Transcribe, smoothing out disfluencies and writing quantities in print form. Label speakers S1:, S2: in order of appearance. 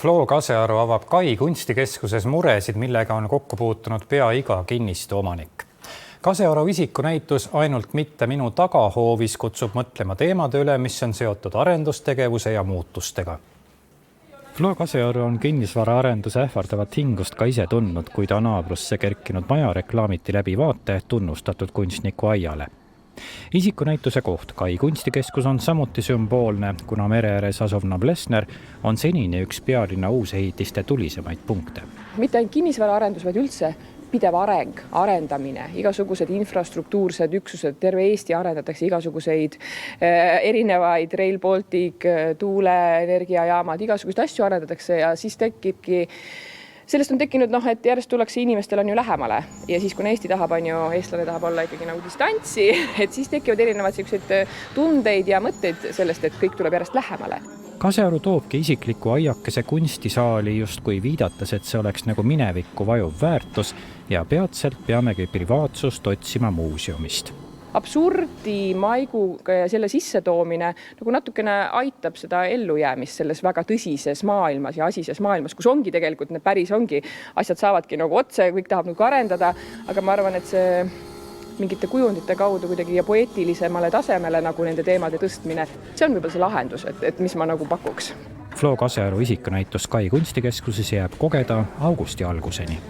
S1: Flo Kasearu avab Kai kunstikeskuses muresid, millega on kokku puutunud pea iga kinnistu omanik. Kasearu isikunäitus Ainult mitte minu tagahoovis kutsub mõtlema teemade üle, mis on seotud arendustegevuse ja muutustega. Flo Kasearu on kinnisvaraarenduse ähvardavat hingust ka ise tundnud, kui ta naabrusse kerkinud maja reklaamiti läbi vaate tunnustatud kunstniku Aiale. Isikunäituse koht Kai kunstikeskus on samuti sümboolne, kuna mere ääres asuv Noblessner on senini üks pealinna uusehitiste tulisemaid punkte.
S2: Mitte ainult kinnisvaraarendus, vaid üldse pidev arendamine, igasugused infrastruktuursed üksused, terve Eesti arendatakse igasuguseid erinevaid Rail Baltic, tuuleenergiajaamad, igasuguseid asju arendatakse ja siis tekibki sellest on tekkinud, et järjest tullakse inimestel on ju lähemale ja siis, kui Eesti tahab, eestlane tahab olla ikkagi nagu distantsi, et siis tekivad erinevad sellised tundeid ja mõtteid sellest, et kõik tuleb järjest lähemale.
S1: Kasearu toobki isikliku aiakese kunstisaali justkui viidates, et see oleks nagu minevikku vajuv väärtus ja peatselt peamegi privaatsust otsima muuseumist.
S2: Absurdi maiguga ja selle sissetoomine nagu natukene aitab seda ellujäämist selles väga tõsises maailmas ja asises maailmas, kus ongi tegelikult need päris ongi, asjad saavadki nagu otse, kõik tahab nagu arendada, aga ma arvan, et see mingite kujundite kaudu kuidagi ja poeetilisemale tasemele nagu nende teemade tõstmine, see on võib-olla see lahendus, et mis ma nagu pakuks.
S1: Flo Kasearu isikunäitus Kai kunstikeskuses jääb kogeda augusti alguseni.